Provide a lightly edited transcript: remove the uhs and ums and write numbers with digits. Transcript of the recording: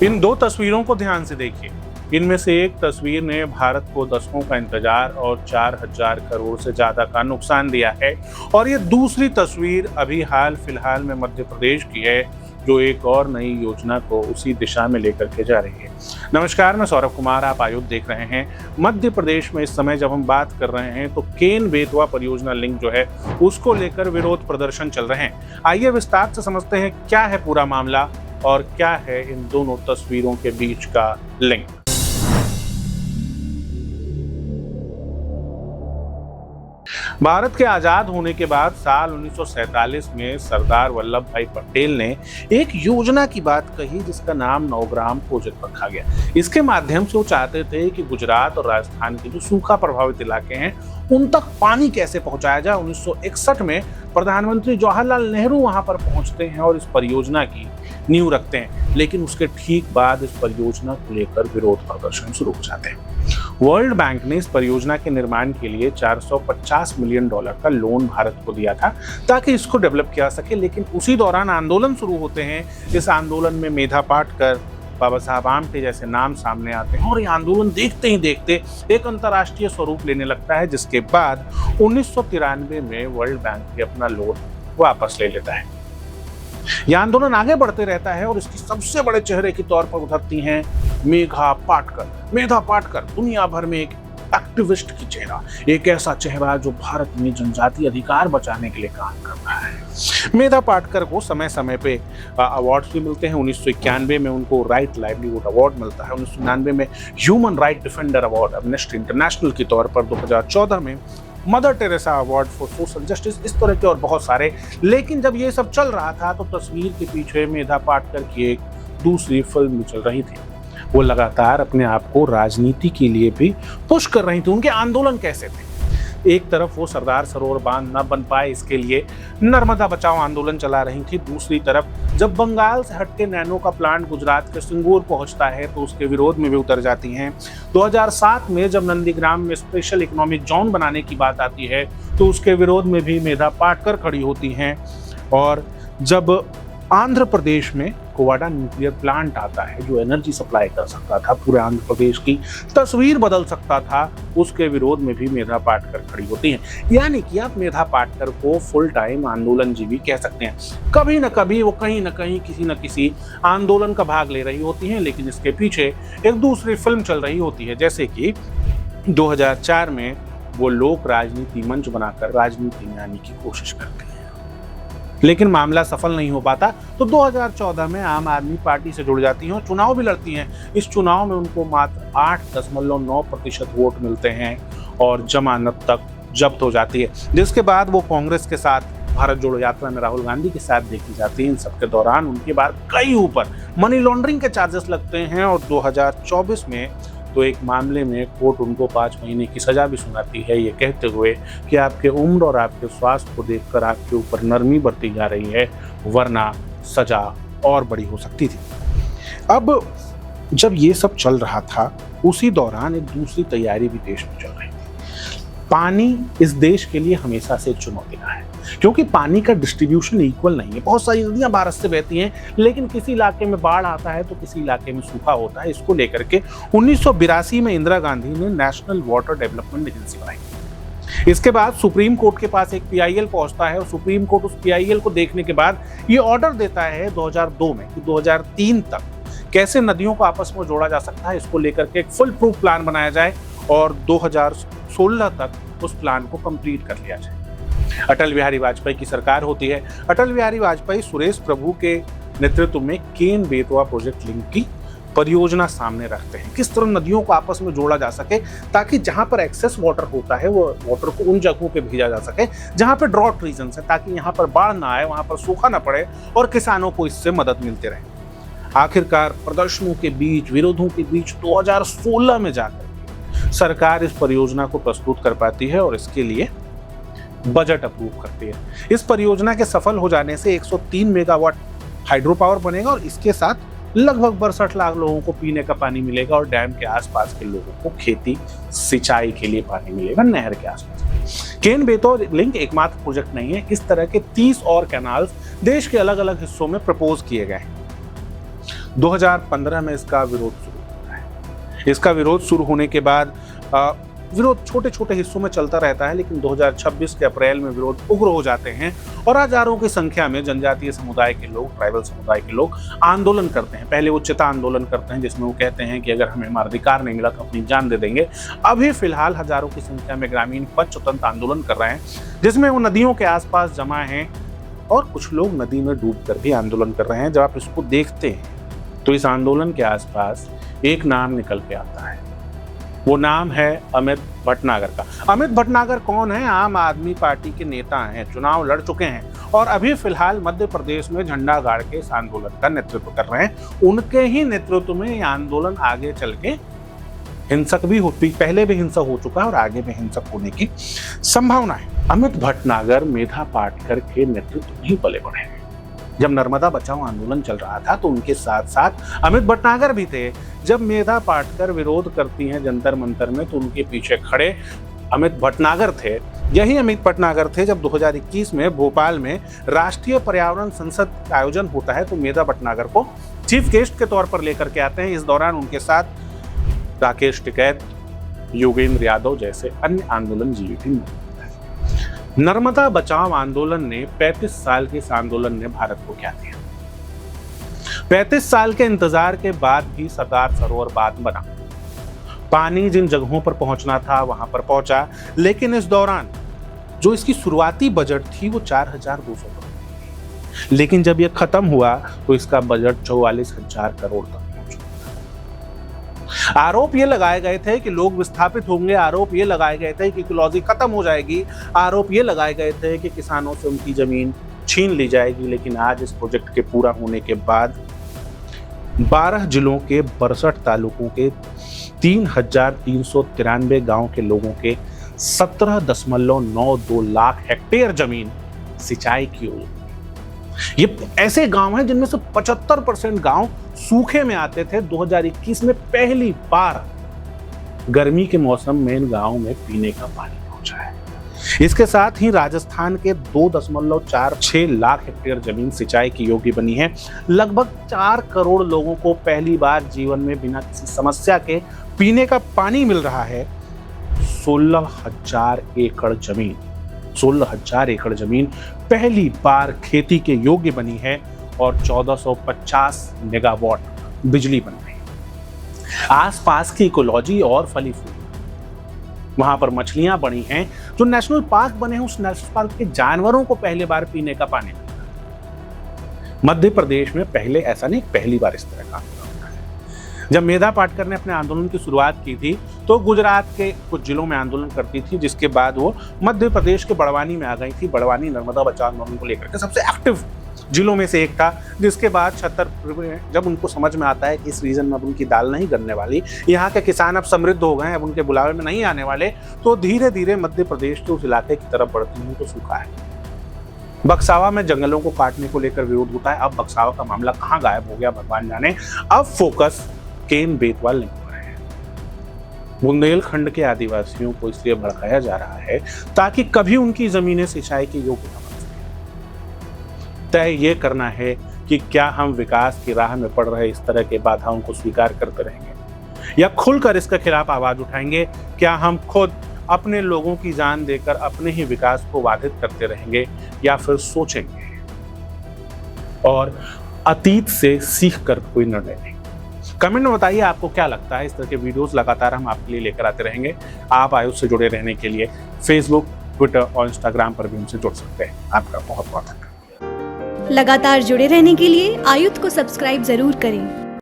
इन दो तस्वीरों को ध्यान से देखिए। इनमें से एक तस्वीर ने भारत को दशकों का इंतजार और 4000 करोड़ से ज्यादा का नुकसान दिया है, और ये दूसरी तस्वीर अभी हाल फिलहाल में मध्य प्रदेश की है, जो एक और नई योजना को उसी दिशा में लेकर के जा रही है। नमस्कार, मैं सौरभ कुमार, आप आयुध देख रहे हैं। मध्य प्रदेश में इस समय जब हम बात कर रहे हैं तो केन बेतवा परियोजना लिंक जो है उसको लेकर विरोध प्रदर्शन चल रहे हैं। आइए विस्तार से समझते हैं क्या है पूरा मामला और क्या है इन दोनों तस्वीरों के बीच का लिंक। भारत के आजाद होने के बाद साल 1947 में सरदार वल्लभ भाई पटेल ने एक योजना की बात कही जिसका नाम नवग्राम प्रोजेक्ट रखा गया। इसके माध्यम से वो चाहते थे कि गुजरात और राजस्थान के जो सूखा प्रभावित इलाके हैं उन तक पानी कैसे पहुंचाया जाए। 1961 में प्रधानमंत्री जवाहरलाल नेहरू वहां पर पहुंचते हैं और इस परियोजना की नींव रखते हैं, लेकिन उसके ठीक बाद इस परियोजना को लेकर विरोध प्रदर्शन शुरू हो जाते हैं। वर्ल्ड बैंक ने इस परियोजना के निर्माण के लिए $450 मिलियन का लोन भारत को दिया था ताकि इसको डेवलप किया सके, लेकिन उसी दौरान आंदोलन शुरू होते हैं। इस आंदोलन में मेधा पाटकर, बाबा साहब आमटे जैसे नाम सामने आते हैं और ये आंदोलन देखते ही देखते एक अंतर्राष्ट्रीय स्वरूप लेने लगता है, जिसके बाद 1993 में वर्ल्ड बैंक भी अपना लोन वापस ले लेता है। यह आंदोलन आगे बढ़ते रहता है और इसकी सबसे बड़े चेहरे के तौर पर उभरती हैं मेधा पाटकर दुनिया भर में एक एक्टिविस्ट की चेहरा, एक ऐसा चेहरा जो भारत में जनजातीय अधिकार बचाने के लिए काम कर रहा है। मेधा पाटकर को समय समय पे अवार्ड्स भी मिलते हैं। 1991 में उनको राइट लाइवलीहुड अवार्ड मिलता है। 1999 में human right defender award amnesty international के तौर पर, 2014 में mother Teresa award for social justice, इस तरह के और बहुत सारे। लेकिन जब ये सब चल रहा था तो तस्वीर के पीछे मेधा पाटकर की एक दूसरी फिल्म भी चल रही थी। वो लगातार अपने आप को राजनीति के लिए भी पुश कर रही थी। उनके आंदोलन कैसे थे? एक तरफ वो सरदार सरोवर बांध न बन पाए इसके लिए नर्मदा बचाओ आंदोलन चला रही थी, दूसरी तरफ जब बंगाल से हटके नैनो का प्लांट गुजरात के सिंगूर पहुंचता है तो उसके विरोध में भी उतर जाती हैं। 2007 में जब नंदीग्राम में स्पेशल इकोनॉमिक जोन बनाने की बात आती है तो उसके विरोध में भी मेधा पाटकर खड़ी होती हैं। और जब आंध्र प्रदेश में कोवाडा न्यूक्लियर प्लांट आता है जो एनर्जी सप्लाई कर सकता था, पूरे आंध्र प्रदेश की तस्वीर बदल सकता था, उसके विरोध में भी मेधा पाटकर खड़ी होती हैं। यानी कि आप मेधा पाटकर को फुल टाइम आंदोलनजीवी कह सकते हैं। कभी न कभी वो कहीं न कहीं किसी न किसी आंदोलन का भाग ले रही होती हैं, लेकिन इसके पीछे एक दूसरी फिल्म चल रही होती है। जैसे कि 2004 में वो लोक राजनीति मंच बनाकर राजनीति में आने की कोशिश करती है, लेकिन मामला सफल नहीं हो पाता। तो 2014 में आम आदमी पार्टी से जुड़ जाती हैं और चुनाव भी लड़ती हैं। इस चुनाव में उनको मात्र 8.9% वोट मिलते हैं और जमानत तक जब्त हो जाती है, जिसके बाद वो कांग्रेस के साथ भारत जोड़ो यात्रा में राहुल गांधी के साथ देखी जाती है। इन सबके दौरान उनके बाद कई ऊपर मनी लॉन्ड्रिंग के चार्जेस लगते हैं और 2024 में तो एक मामले में कोर्ट उनको 5 महीने की सजा भी सुनाती है, ये कहते हुए कि आपके उम्र और आपके स्वास्थ्य को देखकर आपके ऊपर नरमी बरती जा रही है, वरना सजा और बड़ी हो सकती थी। अब जब ये सब चल रहा था उसी दौरान एक दूसरी तैयारी भी देश में चल रही थी। पानी इस देश के लिए हमेशा से एक चुनौती रहा है, क्योंकि पानी का डिस्ट्रीब्यूशन इक्वल नहीं है। बहुत सारी नदियां भारत से बहती हैं, लेकिन किसी इलाके में बाढ़ आता है तो किसी इलाके में सूखा होता है। इसको लेकर के 1982 में इंदिरा गांधी ने नेशनल वाटर डेवलपमेंट एजेंसी बनाई। इसके बाद सुप्रीम कोर्ट के पास एक PIL पहुंचता है और सुप्रीम कोर्ट उस PIL को देखने के बाद ये ऑर्डर देता है 2002 में कि 2003 तक कैसे नदियों को आपस में जोड़ा जा सकता है, इसको लेकर के एक फुल प्रूफ प्लान बनाया जाए और 2016 तक उस प्लान को कंप्लीट कर लिया जाए। अटल बिहारी वाजपेयी की सरकार होती है। अटल बिहारी वाजपेयी सुरेश प्रभु के नेतृत्व में केन बेतवा प्रोजेक्ट लिंक की परियोजना सामने रखते हैं। किस तरह नदियों को आपस में जोड़ा जा सके ताकि जहां पर एक्सेस वाटर होता है वो वाटर को उन जगहों पे भेजा जा सके जहां पर ड्रॉट रीजन है, ताकि यहाँ पर बाढ़ ना आए, वहां पर सूखा ना पड़े और किसानों को इससे मदद मिलती रहे। आखिरकार प्रदर्शनों के बीच, विरोधों के बीच 2016 में जाकर सरकार इस परियोजना को प्रस्तुत कर पाती है और इसके लिए बजट अप्रूव करती है। इस परियोजना के सफल हो जाने से 103 मेगावाट हाइड्रो पावर बनेगा और इसके साथ लगभग 62 लाख लोगों को पीने का पानी मिलेगा और डैम के आसपास के लोगों को खेती सिंचाई के लिए पानी मिलेगा नहर के आसपास। केन बेतवा लिंक एकमात्र प्रोजेक्ट नहीं है, इस तरह के 30 और कैनाल्स देश के अलग अलग हिस्सों में प्रपोज किए गए हैं। 2015 में इसका विरोध शुरू होता है। इसका विरोध शुरू होने के बाद विरोध छोटे छोटे हिस्सों में चलता रहता है, लेकिन 2026 के अप्रैल में विरोध उग्र हो जाते हैं और हजारों की संख्या में जनजातीय समुदाय के लोग, ट्राइबल समुदाय के लोग आंदोलन करते हैं। पहले वो चिता आंदोलन करते हैं, जिसमें वो कहते हैं कि अगर हमें हमारा अधिकार नहीं मिला तो अपनी जान दे देंगे। अभी फिलहाल हजारों की संख्या में ग्रामीण पथ स्वतंत्र आंदोलन कर रहे हैं, जिसमें वो नदियों के आसपास जमा हैं और कुछ लोग नदी में डूब कर भी आंदोलन कर रहे हैं। जब आप इसको देखते हैं तो इस आंदोलन के आसपास एक नाम निकल के आता है। वो नाम है अमित भटनागर का। अमित भटनागर कौन है? आम आदमी पार्टी के नेता हैं, चुनाव लड़ चुके हैं और अभी फिलहाल मध्य प्रदेश में झंडा गाड़ के इस आंदोलन का नेतृत्व कर रहे हैं। उनके ही नेतृत्व में ये आंदोलन आगे चल के हिंसक भी होती, पहले भी हिंसक हो चुका है और आगे भी हिंसक होने की संभावना है। अमित भटनागर मेधा पाटकर के नेतृत्व में ही पले बढ़े हैं। जब नर्मदा बचाओ आंदोलन चल रहा था तो उनके साथ साथ अमित भटनागर भी थे। जब मेधा पाटकर विरोध करती हैं जंतर मंतर में तो उनके पीछे खड़े अमित भटनागर थे। यही अमित भटनागर थे जब 2021 में भोपाल में राष्ट्रीय पर्यावरण संसद का आयोजन होता है तो मेधा भटनागर को चीफ गेस्ट के तौर पर लेकर के आते हैं। इस दौरान उनके साथ राकेश टिकैत, योगेंद्र यादव जैसे अन्य आंदोलनजीवी भी मौजूद हैं। नर्मदा बचाओ आंदोलन ने 35 साल के इस आंदोलन ने भारत को क्या दिया? 35 साल के इंतजार के बाद भी सरदार सरोवर बांध बना, पानी जिन जगहों पर पहुंचना था वहां पर पहुंचा, लेकिन इस दौरान जो इसकी शुरुआती बजट थी वो 4,200 करोड़ थी, लेकिन जब ये खत्म हुआ तो इसका बजट 44,000 करोड़ तक। आरोप ये लगाए गए थे कि लोग विस्थापित होंगे, आरोप ये लगाए गए थे कि इकोलॉजी खत्म हो जाएगी, आरोप ये लगाए गए थे कि किसानों से उनकी जमीन छीन ली जाएगी। लेकिन आज इस प्रोजेक्ट के पूरा होने के बाद 12 जिलों के 62 तालुकों के 3,393 गांव के लोगों के 17.92 लाख हेक्टेयर जमीन सिंचाई की हुई। ये ऐसे गांव हैं जिनमें से 75% गांव सूखे में आते थे। 2021 में पहली बार गर्मी के मौसम में इन गांवों में पीने का पानी पहुंचा है। इसके साथ ही राजस्थान के 2.46 लाख हेक्टेयर जमीन सिंचाई की योग्य बनी है। लगभग 4 करोड़ लोगों को पहली बार जीवन में बिना किसी समस्या के पीने का पानी मिल रहा है। 16,000 एकड़ जमीन पहली बार खेती के योग्य बनी है और 1450 मेगावाट बिजली बन रही है। आसपास की इकोलॉजी और फली फूली, वहां पर मछलियां बनी हैं। जो नेशनल पार्क बने हैं उस नेशनल पार्क के जानवरों को पहली बार पीने का पानी मिल रहा है। मध्य प्रदेश में पहले ऐसा नहीं, पहली बार इस तरह का आंदोलन है। जब मेधा पाटकर ने अपने आंदोलन की शुरुआत की थी तो गुजरात के कुछ जिलों में आंदोलन करती थी, जिसके बाद वो मध्य प्रदेश के बड़वानी में आ गई थी। बड़वानी नर्मदा बचाओ आंदोलन को लेकर के सबसे एक्टिव जिलों में से एक था। जिसके बाद छतरपुर में जब उनको समझ में आता है कि इस रीजन में अब उनकी दाल नहीं गलने वाली, यहाँ के किसान अब समृद्ध हो गए, अब उनके बुलावे में नहीं आने वाले, तो धीरे धीरे मध्य प्रदेश के उस इलाके की तरफ बढ़ती हुई तो सूखा है। बक्सावा में जंगलों को काटने को लेकर विरोध होता है। अब बक्सावा का मामला कहाँ गायब हो गया भगवान जाने। अब फोकस केन बेतवा लिंक पर है। बुंदेलखंड के आदिवासियों को इसलिए भड़काया जा रहा है ताकि कभी उनकी जमीनें सिंचाई के योग्य न बन सके। तय ये करना है कि क्या हम विकास की राह में पड़ रहे इस तरह के बाधाओं को स्वीकार करते रहेंगे या खुलकर इसके खिलाफ आवाज उठाएंगे। क्या हम खुद अपने लोगों की जान देकर अपने ही विकास को बाधित करते रहेंगे या फिर सोचेंगे और अतीत से सीख कर कोई निर्णय लेंगे। कमेंट में बताइए आपको क्या लगता है। इस तरह के वीडियोस लगातार हम आपके लिए लेकर आते रहेंगे। आप आयुष से जुड़े रहने के लिए फेसबुक, ट्विटर और इंस्टाग्राम पर भी हमसे जुड़ सकते हैं। आपका बहुत बहुत धन्यवाद। लगातार जुड़े रहने के लिए आयुध को सब्सक्राइब जरूर करें।